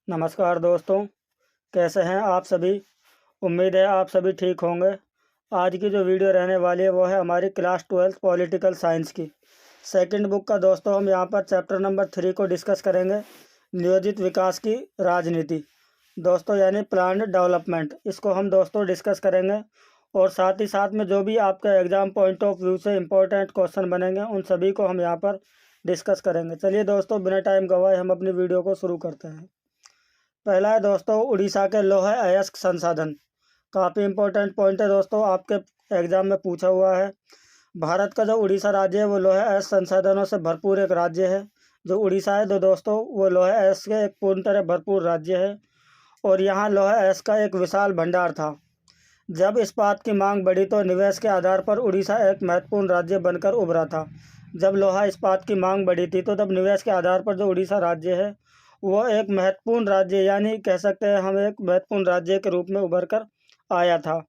नमस्कार दोस्तों, कैसे हैं आप सभी। उम्मीद है आप सभी ठीक होंगे। आज की जो वीडियो रहने वाली है वो है हमारी क्लास 12 पॉलिटिकल साइंस की सेकंड बुक का। दोस्तों हम यहाँ पर चैप्टर नंबर 3 को डिस्कस करेंगे, नियोजित विकास की राजनीति दोस्तों, यानी प्लान्ड डेवलपमेंट। इसको हम दोस्तों डिस्कस करेंगे और साथ ही साथ में जो भी आपका एग्ज़ाम पॉइंट ऑफ व्यू से इम्पोर्टेंट क्वेश्चन बनेंगे उन सभी को हम यहाँ पर डिस्कस करेंगे। चलिए दोस्तों, बिना टाइम गवाए हम अपनी वीडियो को शुरू करते हैं। पहला है दोस्तों उड़ीसा के लौह अयस्क संसाधन। काफ़ी इंपॉर्टेंट पॉइंट है दोस्तों, आपके एग्जाम में पूछा हुआ है। भारत का जो उड़ीसा राज्य है वो लौह अयस्क संसाधनों से भरपूर एक राज्य है। जो उड़ीसा है दोस्तों वो लौह अयस्क के एक पूर्ण तरह भरपूर राज्य है और यहाँ लौह अयस्क का एक विशाल भंडार था। जब इस्पात की मांग बढ़ी तो निवेश के आधार पर उड़ीसा एक महत्वपूर्ण राज्य बनकर उभरा था। जब लोहा इस्पात की मांग बढ़ी थी तो तब निवेश के आधार पर जो उड़ीसा राज्य है वो एक महत्वपूर्ण राज्य, यानी कह सकते हैं हम एक महत्वपूर्ण राज्य के रूप में उभर कर आया था।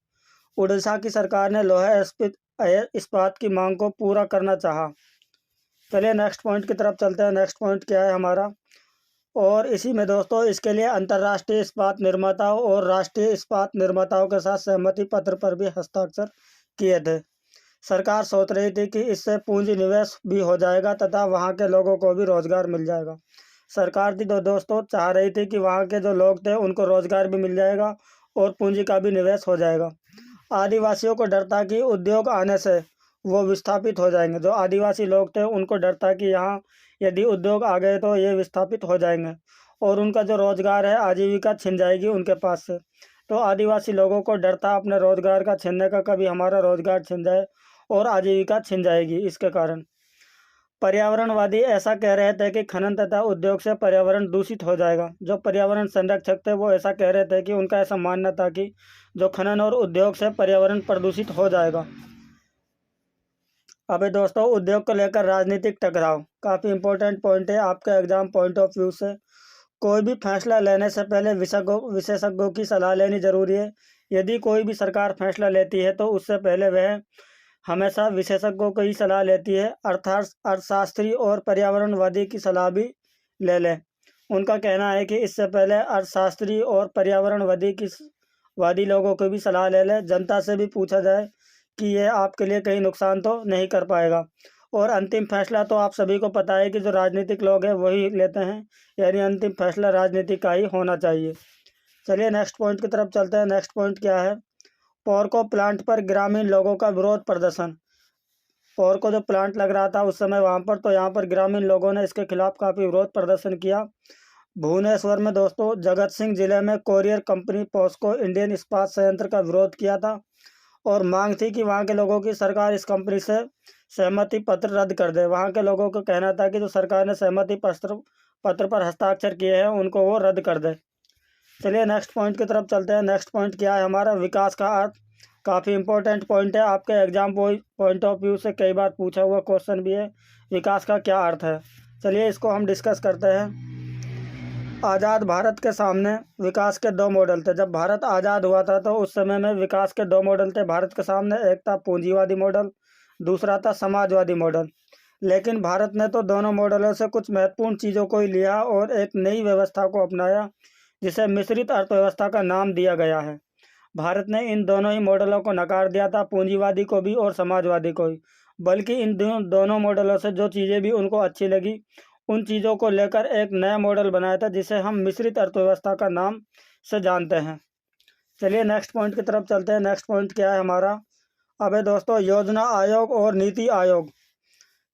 उड़ीसा की सरकार ने लोहा इस्पात की मांग को पूरा करना चाहा। चलिए नेक्स्ट पॉइंट की तरफ चलते हैं। नेक्स्ट पॉइंट क्या है हमारा, और इसी में दोस्तों इसके लिए अंतर्राष्ट्रीय इस्पात निर्माताओं और राष्ट्रीय इस्पात निर्माताओं के साथ सहमति पत्र पर भी हस्ताक्षर किए थे। सरकार सोच रही थी कि इससे पूंजी निवेश भी हो जाएगा तथा वहाँ के लोगों को भी रोजगार मिल जाएगा। सरकार थी दोस्तों चाह रही थी कि वहाँ के जो लोग थे उनको रोजगार भी मिल जाएगा और पूंजी का भी निवेश हो जाएगा। आदिवासियों को डर था कि उद्योग आने से वो विस्थापित हो जाएंगे। जो आदिवासी लोग थे उनको डर था कि यहाँ यदि उद्योग आ गए तो ये विस्थापित हो जाएंगे और उनका जो रोजगार है, आजीविका छिन जाएगी उनके पास से। तो आदिवासी लोगों को डर था अपने रोजगार का छीनने का, कभी हमारा रोजगार छिन जाए और आजीविका छिन जाएगी। इसके कारण पर्यावरणवादी ऐसा कह रहे थे कि खनन तथा उद्योग से पर्यावरण दूषित हो जाएगा। जो पर्यावरण संरक्षक थे वो ऐसा कह रहे थे कि उनका ऐसा मानना था कि जो खनन और उद्योग से पर्यावरण प्रदूषित हो जाएगा। अबे दोस्तों उद्योग को लेकर राजनीतिक टकराव काफ़ी इंपॉर्टेंट पॉइंट है आपके एग्जाम पॉइंट ऑफ व्यू से। कोई भी फैसला लेने से पहले विशेषज्ञों की सलाह लेनी जरूरी है। यदि कोई भी सरकार फैसला लेती है तो उससे पहले वह हमेशा विशेषज्ञों की ही सलाह लेती है, अर्थात अर्थशास्त्री और पर्यावरणवादी की सलाह भी ले लें। उनका कहना है कि इससे पहले अर्थशास्त्री और वादी लोगों की भी सलाह ले लें। जनता से भी पूछा जाए कि यह आपके लिए कहीं नुकसान तो नहीं कर पाएगा। और अंतिम फैसला तो आप सभी को पता है कि जो राजनीतिक लोग हैं वही लेते हैं, यानी अंतिम फैसला राजनीति का ही होना चाहिए। चलिए नेक्स्ट पॉइंट की तरफ चलते हैं। नेक्स्ट पॉइंट क्या है, पोर्को प्लांट पर ग्रामीण लोगों का विरोध प्रदर्शन। पोर्को जो प्लांट लग रहा था उस समय वहाँ पर, तो यहाँ पर ग्रामीण लोगों ने इसके खिलाफ काफ़ी विरोध प्रदर्शन किया। भुवनेश्वर में दोस्तों जगत सिंह जिले में कोरियर कंपनी पॉस्को इंडियन इस्पात संयंत्र का विरोध किया था और मांग थी कि वहाँ के लोगों की सरकार इस कंपनी से सहमति पत्र रद्द कर दे। वहाँ के लोगों को कहना था कि जो सरकार ने सहमति पत्र पर हस्ताक्षर किए हैं उनको वो रद्द कर दे। चलिए नेक्स्ट पॉइंट की तरफ चलते हैं। नेक्स्ट पॉइंट क्या है हमारा, विकास का अर्थ। काफ़ी इंपॉर्टेंट पॉइंट है, आपके एग्जाम पॉइंट ऑफ व्यू से कई बार पूछा हुआ क्वेश्चन भी है, विकास का क्या अर्थ है। चलिए इसको हम डिस्कस करते हैं। आज़ाद भारत के सामने विकास के दो मॉडल थे। जब भारत आज़ाद हुआ था तो उस समय में विकास के दो मॉडल थे भारत के सामने। एक था पूंजीवादी मॉडल, दूसरा था समाजवादी मॉडल। लेकिन भारत ने तो दोनों मॉडलों से कुछ महत्वपूर्ण चीज़ों को ही लिया और एक नई व्यवस्था को अपनाया जिसे मिश्रित अर्थव्यवस्था का नाम दिया गया है। भारत ने इन दोनों ही मॉडलों को नकार दिया था, पूंजीवादी को भी और समाजवादी को भी। बल्कि इन दोनों मॉडलों से जो चीज़ें भी उनको अच्छी लगी उन चीज़ों को लेकर एक नया मॉडल बनाया था जिसे हम मिश्रित अर्थव्यवस्था का नाम से जानते हैं। चलिए नेक्स्ट पॉइंट की तरफ चलते हैं। नेक्स्ट पॉइंट क्या है हमारा, अबे दोस्तों योजना आयोग और नीति आयोग।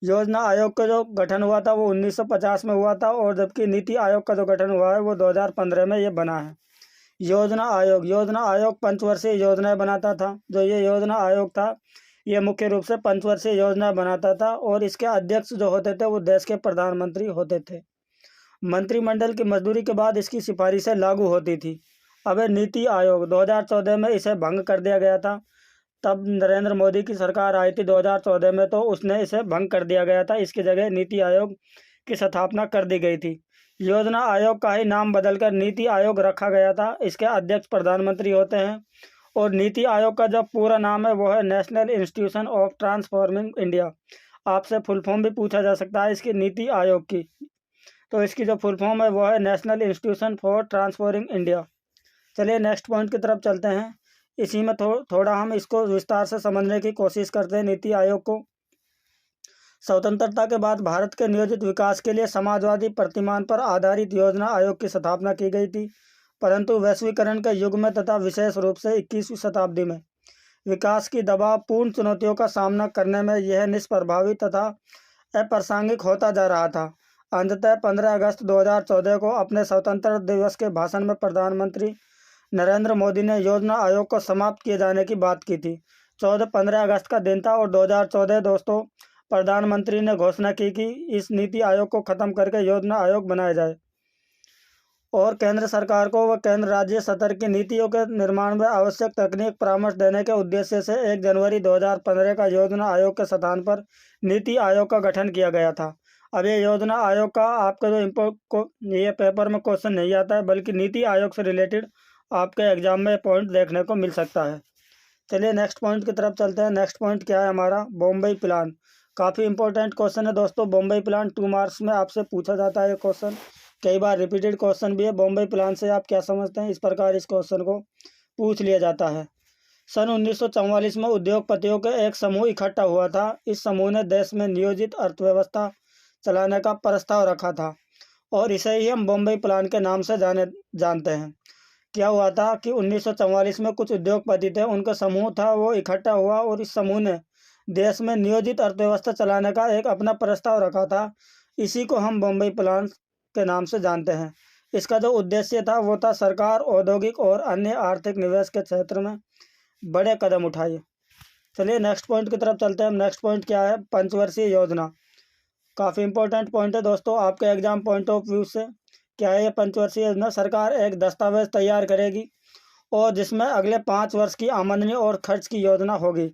योजना आयोग का जो गठन हुआ था वो 1950 में हुआ था और जबकि नीति आयोग का जो गठन हुआ है वो 2015 में ये बना है। योजना आयोग पंचवर्षीय योजनाएं बनाता था। जो ये योजना आयोग था ये मुख्य रूप से पंचवर्षीय योजना बनाता था और इसके अध्यक्ष जो होते थे वो देश के प्रधानमंत्री होते थे। मंत्रिमंडल की मंजूरी के बाद इसकी सिफारिशें लागू होती थी। अब नीति आयोग 2014 में इसे भंग कर दिया गया था। तब नरेंद्र मोदी की सरकार आई थी 2014 में, तो उसने इसे भंग कर दिया गया था। इसकी जगह नीति आयोग की स्थापना कर दी गई थी। योजना आयोग का ही नाम बदलकर नीति आयोग रखा गया था। इसके अध्यक्ष प्रधानमंत्री होते हैं और नीति आयोग का जो पूरा नाम है वो है national institution of transforming India. आपसे फुल फॉर्म भी पूछा जा सकता है इसकी नीति आयोग की। तो इसकी जो फुल फॉर्म है वो है national institution for transforming India. चलिए नेक्स्ट पॉइंट की तरफ चलते हैं। इसी में थोड़ा हम इसको विस्तार से समझने की कोशिश करते हैं। नीति आयोग को स्वतंत्रता के बाद भारत के नियोजित विकास के लिए समाजवादी प्रतिमान पर आधारित योजना आयोग की स्थापना की गई थी, परंतु वैश्वीकरण के युग में तथा विशेष रूप से 21वीं शताब्दी में विकास की दबावपूर्ण चुनौतियों का सामना करने में यह निष्प्रभावी तथा अप्रासंगिक होता जा रहा था। अंततः 15 अगस्त 2014 को अपने स्वतंत्रता दिवस के भाषण में प्रधानमंत्री नरेंद्र मोदी ने योजना आयोग को समाप्त किए जाने की बात की थी। 15 अगस्त का दिन था और 2014 दोस्तों प्रधानमंत्री ने घोषणा की कि इस नीति आयोग को ख़त्म करके योजना आयोग बनाया जाए और केंद्र सरकार को व केंद्र राज्य स्तर की नीतियों के निर्माण में आवश्यक तकनीक परामर्श देने के उद्देश्य से 1 जनवरी 2015 का योजना आयोग के स्थान पर नीति आयोग का गठन किया गया था। अब ये योजना आयोग का आपका जो ये पेपर में क्वेश्चन नहीं आता है, बल्कि नीति आयोग से रिलेटेड आपके एग्जाम में पॉइंट देखने को मिल सकता है। चलिए नेक्स्ट पॉइंट की तरफ चलते हैं। नेक्स्ट पॉइंट क्या है हमारा, बॉम्बे प्लान। काफ़ी इंपॉर्टेंट क्वेश्चन है दोस्तों। बॉम्बे प्लान 2 मार्क्स में आपसे पूछा जाता है ये क्वेश्चन, कई बार रिपीटेड क्वेश्चन भी है। बॉम्बे प्लान से आप क्या समझते हैं, इस प्रकार इस क्वेश्चन को पूछ लिया जाता है। सन 1944 में उद्योगपतियों के एक समूह इकट्ठा हुआ था। इस समूह ने देश में नियोजित अर्थव्यवस्था चलाने का प्रस्ताव रखा था और इसे ही हम बॉम्बे प्लान के नाम से जानते हैं। क्या हुआ था कि 1944 में कुछ उद्योगपति थे, उनका समूह था, वो इकट्ठा हुआ और इस समूह ने देश में नियोजित अर्थव्यवस्था चलाने का एक अपना प्रस्ताव रखा था। इसी को हम बॉम्बे प्लान के नाम से जानते हैं। इसका जो उद्देश्य था वो था सरकार औद्योगिक और अन्य आर्थिक निवेश के क्षेत्र में बड़े कदम उठाए। चलिए नेक्स्ट पॉइंट की तरफ चलते हैं। नेक्स्ट पॉइंट क्या है, पंचवर्षीय योजना। काफ़ी इंपॉर्टेंट पॉइंट है दोस्तों आपके एग्जाम पॉइंट ऑफ व्यू से। क्या है ये पंचवर्षीय योजना, सरकार एक दस्तावेज तैयार करेगी और जिसमें अगले 5 वर्ष की आमदनी और खर्च की योजना होगी।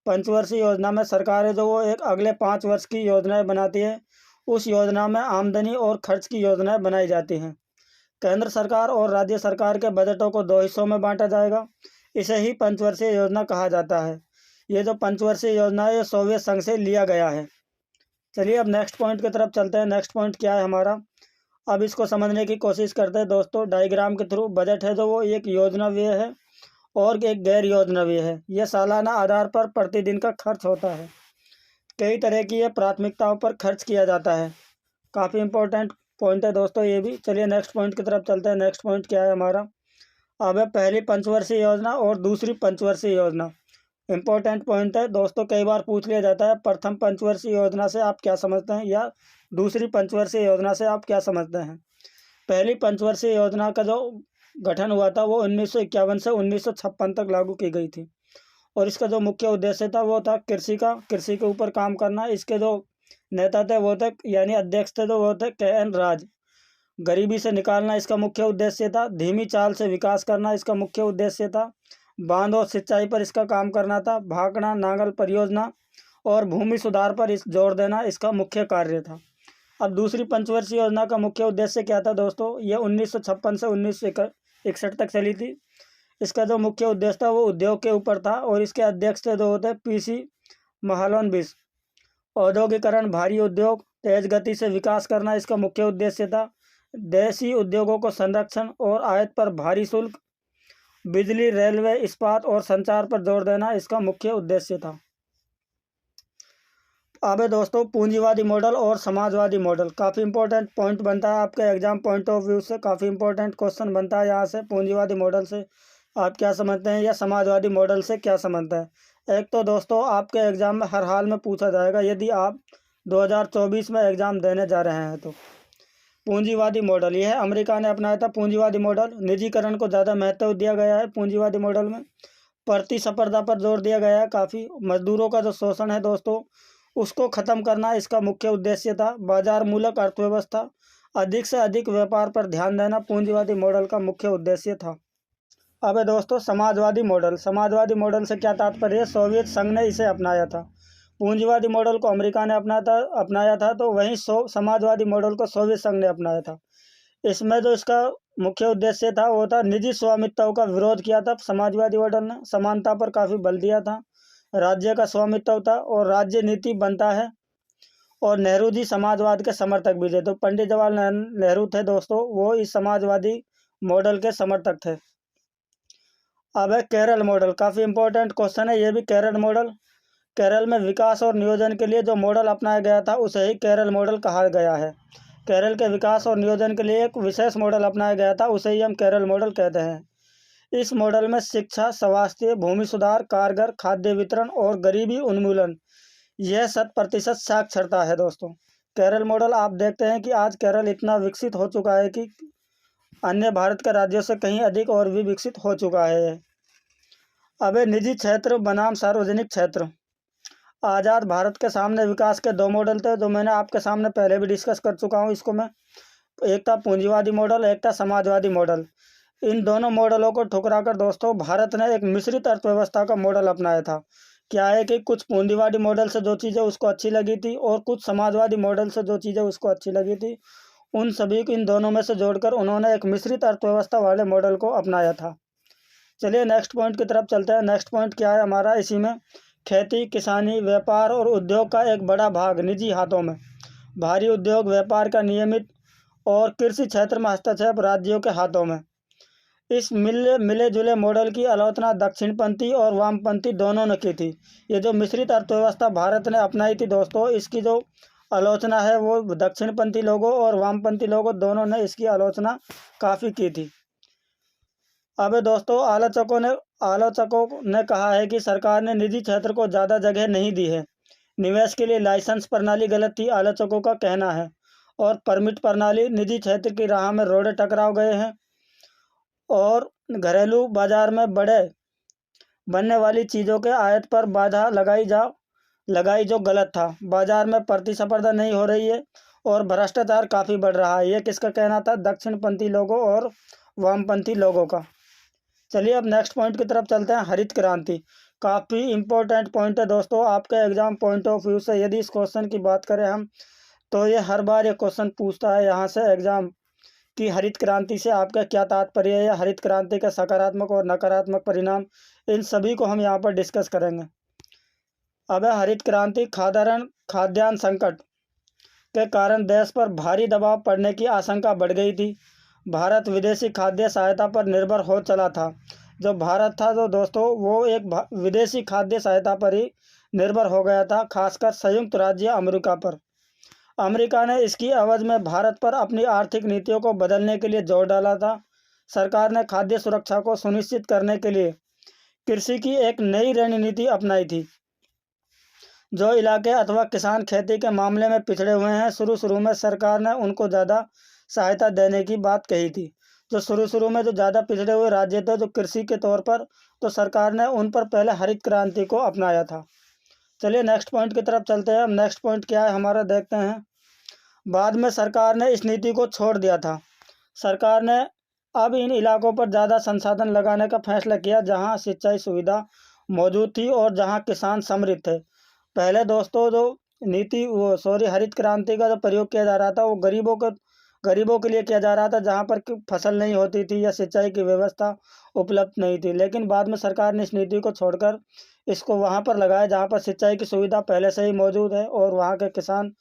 पंचवर्षीय योजना में सरकार जो वो एक अगले 5 वर्ष की योजनाएं बनाती है, उस योजना में आमदनी और खर्च की योजनाएं बनाई जाती हैं। केंद्र सरकार और राज्य सरकार के बजटों को 2 हिस्सों में बांटा जाएगा। इसे ही पंचवर्षीय योजना कहा जाता है। ये जो पंचवर्षीय योजना है ये सोवियत संघ से लिया गया है। चलिए अब नेक्स्ट पॉइंट की तरफ चलते हैं। नेक्स्ट पॉइंट क्या है हमारा, अब इसको समझने की कोशिश करते हैं दोस्तों। डायग्राम के थ्रू बजट है जो वो एक योजना व्यय है और एक गैर योजना व्यय है। यह सालाना आधार पर प्रतिदिन का खर्च होता है। कई तरह की ये प्राथमिकताओं पर खर्च किया जाता है। काफ़ी इंपॉर्टेंट पॉइंट है दोस्तों ये भी। चलिए नेक्स्ट पॉइंट की तरफ चलते हैं। नेक्स्ट पॉइंट क्या है हमारा, अब है पहली पंचवर्षीय योजना और दूसरी पंचवर्षीय योजना। इंपॉर्टेंट पॉइंट है दोस्तों, कई बार पूछ लिया जाता है प्रथम पंचवर्षीय योजना से आप क्या समझते हैं या दूसरी पंचवर्षीय योजना से आप क्या समझते हैं। पहली पंचवर्षीय योजना का जो गठन हुआ था वो 1951 से 1956 तक लागू की गई थी और इसका जो मुख्य उद्देश्य था वो था कृषि के ऊपर काम करना। इसके जो नेता थे वो थे यानी अध्यक्ष थे तो वो थे KN राज। गरीबी से निकालना इसका मुख्य उद्देश्य था। धीमी चाल से विकास करना इसका मुख्य उद्देश्य था। बांध और सिंचाई पर इसका काम करना था। भाखड़ा नांगल परियोजना और भूमि सुधार पर इस जोर देना इसका मुख्य कार्य था। अब दूसरी पंचवर्षीय योजना का मुख्य उद्देश्य क्या था दोस्तों, ये 1956 से 1961 तक चली थी। इसका जो मुख्य उद्देश्य था वो उद्योग के ऊपर था और इसके अध्यक्ष थे जो होते PC महालनोबिस। औद्योगिकरण, भारी उद्योग, तेज गति से विकास करना इसका मुख्य उद्देश्य था। देशी उद्योगों को संरक्षण और आयात पर भारी शुल्क, बिजली, रेलवे, इस्पात और संचार पर जोर देना इसका मुख्य उद्देश्य था। अब है दोस्तों पूंजीवादी मॉडल और समाजवादी मॉडल। काफ़ी इंपॉर्टेंट पॉइंट बनता है आपके एग्जाम पॉइंट ऑफ व्यू से। काफ़ी इंपॉर्टेंट क्वेश्चन बनता है यहाँ से। पूंजीवादी मॉडल से आप क्या समझते हैं या समाजवादी मॉडल से क्या समझते हैं। एक तो दोस्तों आपके एग्जाम में हर हाल में पूछा जाएगा यदि आप 2024 में एग्ज़ाम देने जा रहे हैं तो। पूंजीवादी मॉडल यह है अमेरिका ने अपनाया था। पूंजीवादी मॉडल निजीकरण को ज़्यादा महत्व दिया गया है। पूंजीवादी मॉडल में प्रतिस्पर्धा पर जोर दिया गया है। काफ़ी मजदूरों का जो शोषण है दोस्तों उसको ख़त्म करना इसका मुख्य उद्देश्य था। बाजार मूलक अर्थव्यवस्था, अधिक से अधिक व्यापार पर ध्यान देना पूंजीवादी मॉडल का मुख्य उद्देश्य था। अब है दोस्तों समाजवादी मॉडल। समाजवादी मॉडल से क्या तात्पर्य है, सोवियत संघ ने इसे अपनाया था। पूंजीवादी मॉडल को अमेरिका ने अपनाया था तो वहीं समाजवादी मॉडल को सोवियत संघ ने अपनाया था। इसमें जो इसका मुख्य उद्देश्य था वो था निजी स्वामित्व का विरोध किया था। समाजवादी मॉडल ने समानता पर काफ़ी बल दिया था। राज्य का स्वामित्व था और राज्य नीति बनता है और नेहरू जी समाजवाद के समर्थक भी थे। तो पंडित जवाहरलाल नेहरू थे दोस्तों, वो इस समाजवादी मॉडल के समर्थक थे। अब है केरल मॉडल, काफ़ी इंपॉर्टेंट क्वेश्चन है ये भी। केरल मॉडल, केरल में विकास और नियोजन के लिए जो मॉडल अपनाया गया था उसे ही केरल मॉडल कहा गया है। केरल के विकास और नियोजन के लिए एक विशेष मॉडल अपनाया गया था, उसे ही हम केरल मॉडल कहते हैं। इस मॉडल में शिक्षा, स्वास्थ्य, भूमि सुधार, कारगर, खाद्य वितरण और गरीबी उन्मूलन, यह 100% साक्षरता है दोस्तों। केरल मॉडल आप देखते हैं कि आज केरल इतना विकसित हो चुका है कि अन्य भारत के राज्यों से कहीं अधिक और भी विकसित हो चुका है। अब निजी क्षेत्र बनाम सार्वजनिक क्षेत्र। आज़ाद भारत के सामने विकास के दो मॉडल थे, जो मैंने आपके सामने पहले भी डिस्कस कर चुका हूँ इसको मैं। एक था पूंजीवादी मॉडल, एक था समाजवादी मॉडल। इन दोनों मॉडलों को ठुकराकर दोस्तों भारत ने एक मिश्रित अर्थव्यवस्था का मॉडल अपनाया था। क्या है कि कुछ पूंजीवादी मॉडल से जो चीज़ें उसको अच्छी लगी थी और कुछ समाजवादी मॉडल से जो चीज़ें उसको अच्छी लगी थी, उन सभी को इन दोनों में से जोड़कर उन्होंने एक मिश्रित अर्थव्यवस्था वाले मॉडल को अपनाया था। चलिए नेक्स्ट पॉइंट की तरफ चलते हैं। नेक्स्ट पॉइंट क्या है हमारा, इसी में खेती, किसानी, व्यापार और उद्योग का एक बड़ा भाग निजी हाथों में। भारी उद्योग व्यापार का नियमित और कृषि क्षेत्र में हस्तक्षेप राज्यों के हाथों में। इस मिले जुले मॉडल की आलोचना दक्षिणपंथी और वामपंथी दोनों ने की थी। ये जो मिश्रित अर्थव्यवस्था भारत ने अपनाई थी दोस्तों, इसकी जो आलोचना है वो दक्षिणपंथी लोगों और वामपंथी लोगों दोनों ने इसकी आलोचना काफ़ी की थी। अब दोस्तों आलोचकों ने कहा है कि सरकार ने निजी क्षेत्र को ज़्यादा जगह नहीं दी है। निवेश के लिए लाइसेंस प्रणाली गलत थी, आलोचकों का कहना है। और परमिट प्रणाली, निजी क्षेत्र की राह में रोड़े टकराव गए हैं। और घरेलू बाजार में बनने वाली चीज़ों के आयात पर बाधा लगाई जो गलत था। बाजार में प्रतिस्पर्धा नहीं हो रही है और भ्रष्टाचार काफ़ी बढ़ रहा है। ये किसका कहना था, दक्षिणपंथी लोगों और वामपंथी लोगों का। चलिए अब नेक्स्ट पॉइंट की तरफ चलते हैं, हरित क्रांति। काफ़ी इंपॉर्टेंट पॉइंट है दोस्तों आपके एग्जाम पॉइंट ऑफ व्यू से। यदि इस क्वेश्चन की बात करें हम, तो ये हर बार ये क्वेश्चन पूछता है यहाँ से एग्जाम कि हरित क्रांति से आपका क्या तात्पर्य है, या हरित क्रांति के सकारात्मक और नकारात्मक परिणाम, इन सभी को हम यहाँ पर डिस्कस करेंगे। अब है हरित क्रांति। खाद्यान्न संकट के कारण देश पर भारी दबाव पड़ने की आशंका बढ़ गई थी। भारत विदेशी खाद्य सहायता पर निर्भर हो चला था। जो भारत था जो दोस्तों वो एक विदेशी खाद्य सहायता पर ही निर्भर हो गया था, खासकर संयुक्त राज्य अमेरिका पर। अमेरिका ने इसकी एवज में भारत पर अपनी आर्थिक नीतियों को बदलने के लिए जोर डाला था। सरकार ने खाद्य सुरक्षा को सुनिश्चित करने के लिए कृषि की एक नई रणनीति अपनाई थी। जो इलाके अथवा किसान खेती के मामले में पिछड़े हुए हैं, शुरू में सरकार ने उनको ज़्यादा सहायता देने की बात कही थी। जो शुरू में जो ज़्यादा पिछड़े हुए राज्य थे जो कृषि के तौर पर, तो सरकार ने उन पर पहले हरित क्रांति को अपनाया था। चलिए नेक्स्ट पॉइंट की तरफ चलते हैं। अब नेक्स्ट पॉइंट क्या है हमारा, देखते हैं। बाद में सरकार ने इस नीति को छोड़ दिया था। सरकार ने अब इन इलाकों पर ज़्यादा संसाधन लगाने का फैसला किया जहां सिंचाई सुविधा मौजूद थी और जहां किसान समृद्ध थे। पहले दोस्तों जो हरित क्रांति का जो प्रयोग किया जा रहा था वो गरीबों के लिए किया जा रहा था, जहाँ पर फसल नहीं होती थी या सिंचाई की व्यवस्था उपलब्ध नहीं थी। लेकिन बाद में सरकार ने इस नीति को छोड़कर इसको वहाँ पर लगाया जहाँ पर सिंचाई की सुविधा पहले से ही मौजूद है और वहाँ के किसान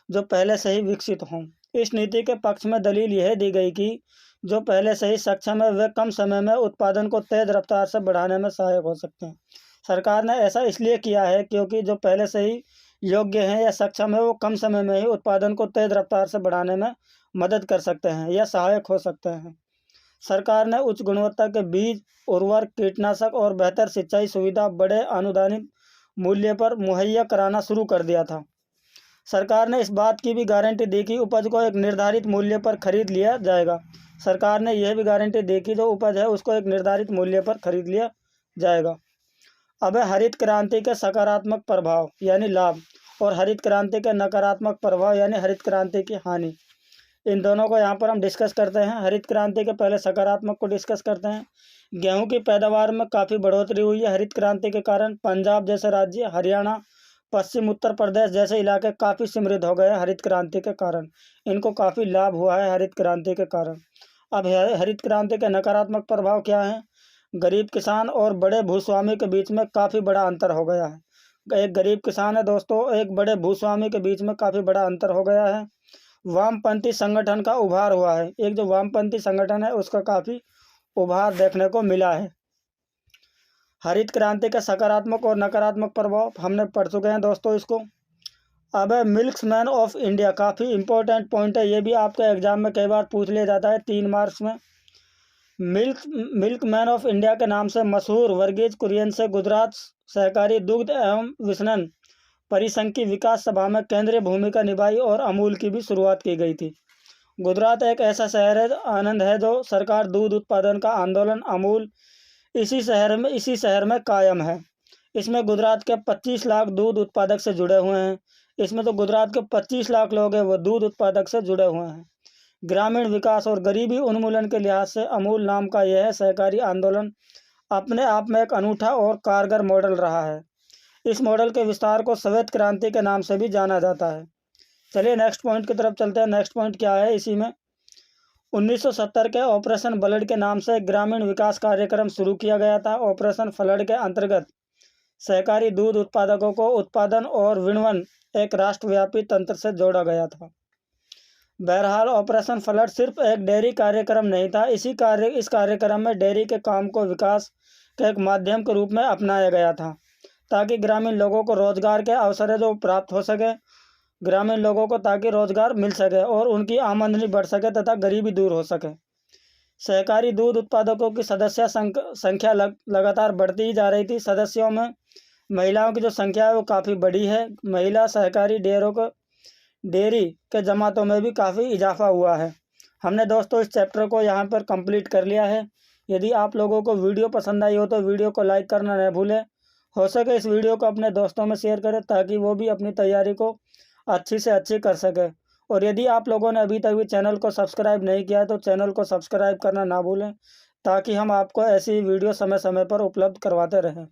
जो पहले से ही विकसित हों। इस नीति के पक्ष में दलील यह दी गई कि जो पहले से ही सक्षम है वे कम समय में उत्पादन को तेज रफ्तार से बढ़ाने में सहायक हो सकते हैं। सरकार ने ऐसा इसलिए किया है क्योंकि जो पहले से ही योग्य हैं या सक्षम है वो कम समय में ही उत्पादन को तेज रफ्तार से बढ़ाने में मदद कर सकते हैं या सहायक हो सकते हैं। सरकार ने उच्च गुणवत्ता के बीज, उर्वरक, कीटनाशक और बेहतर सिंचाई सुविधा बड़े अनुदानित मूल्य पर मुहैया कराना शुरू कर दिया था। सरकार ने इस बात की भी गारंटी दी कि उपज को एक निर्धारित मूल्य पर खरीद लिया जाएगा। सरकार ने यह भी गारंटी दी कि जो उपज है उसको एक निर्धारित मूल्य पर खरीद लिया जाएगा। अब है हरित क्रांति के सकारात्मक प्रभाव यानी लाभ और हरित क्रांति के नकारात्मक प्रभाव यानी हरित क्रांति की हानि। इन दोनों को यहाँ पर हम डिस्कस करते हैं। हरित क्रांति के पहले सकारात्मक को डिस्कस करते हैं। गेहूं की पैदावार में काफ़ी बढ़ोतरी हुई है हरित क्रांति के कारण। पंजाब जैसे राज्य, हरियाणा, पश्चिम उत्तर प्रदेश जैसे इलाके काफ़ी समृद्ध हो गए हैं हरित क्रांति के कारण। इनको काफ़ी लाभ हुआ है हरित क्रांति के कारण। अब हरित क्रांति के नकारात्मक प्रभाव क्या हैं? गरीब किसान और बड़े भूस्वामी के बीच में काफ़ी बड़ा अंतर हो गया है। एक गरीब किसान है दोस्तों, एक बड़े भूस्वामी के बीच में काफ़ी बड़ा अंतर हो गया है। वामपंथी संगठन का उभार हुआ है, एक जो वामपंथी संगठन है उसका काफ़ी उभार देखने को मिला है। हरित क्रांति के सकारात्मक और नकारात्मक प्रभाव हमने पढ़ चुके हैं दोस्तों इसको। अब है मिल्कमैन ऑफ इंडिया, काफ़ी इंपॉर्टेंट पॉइंट है, ये भी आपके एग्जाम में कई बार पूछ लिया जाता है 3 मार्क्स में। मिल्कमैन ऑफ इंडिया के नाम से मशहूर वर्गीज कुरियन से गुजरात सहकारी दुग्ध एवं विपणन परिसंघ की विकास सभा में केंद्रीय भूमिका निभाई और अमूल की भी शुरुआत की गई थी। गुजरात एक ऐसा शहर है आनंद है जो सरकार दूध उत्पादन का आंदोलन अमूल इसी शहर में कायम है। इसमें गुजरात के 25 लाख दूध उत्पादक से जुड़े हुए हैं। इसमें तो गुजरात के 25 लाख लोग हैं वो दूध उत्पादक से जुड़े हुए हैं। ग्रामीण विकास और गरीबी उन्मूलन के लिहाज से अमूल नाम का यह सहकारी आंदोलन अपने आप में एक अनूठा और कारगर मॉडल रहा है। इस मॉडल के विस्तार को श्वेत क्रांति के नाम से भी जाना जाता है। चलिए नेक्स्ट पॉइंट की तरफ चलते हैं। नेक्स्ट पॉइंट क्या है इसी में, 1970 के ऑपरेशन फ्लड के नाम से ग्रामीण विकास कार्यक्रम शुरू किया गया था। ऑपरेशन फ्लड के अंतर्गत सहकारी दूध उत्पादकों को उत्पादन और विपणन एक राष्ट्रव्यापी तंत्र से जोड़ा गया था। बहरहाल ऑपरेशन फ्लड सिर्फ एक डेयरी कार्यक्रम नहीं था, इस कार्यक्रम में डेयरी के काम को विकास के एक माध्यम के रूप में अपनाया गया था ताकि ग्रामीण लोगों को रोजगार के अवसर जो प्राप्त हो सके, ग्रामीण लोगों को ताकि रोजगार मिल सके और उनकी आमदनी बढ़ सके तथा गरीबी दूर हो सके। सहकारी दूध उत्पादकों की सदस्य संख्या लगातार बढ़ती ही जा रही थी। सदस्यों में महिलाओं की जो संख्या है वो काफ़ी बड़ी है। महिला सहकारी डेयरी के जमातों में भी काफ़ी इजाफा हुआ है। हमने दोस्तों इस चैप्टर को यहाँ पर कंप्लीट कर लिया है। यदि आप लोगों को वीडियो पसंद आई हो तो वीडियो को लाइक करना न भूलें। हो सके इस वीडियो को अपने दोस्तों में शेयर करें ताकि वो भी अपनी तैयारी को अच्छी से अच्छी कर सके। और यदि आप लोगों ने अभी तक भी चैनल को सब्सक्राइब नहीं किया है तो चैनल को सब्सक्राइब करना ना भूलें ताकि हम आपको ऐसी वीडियो समय समय पर उपलब्ध करवाते रहें।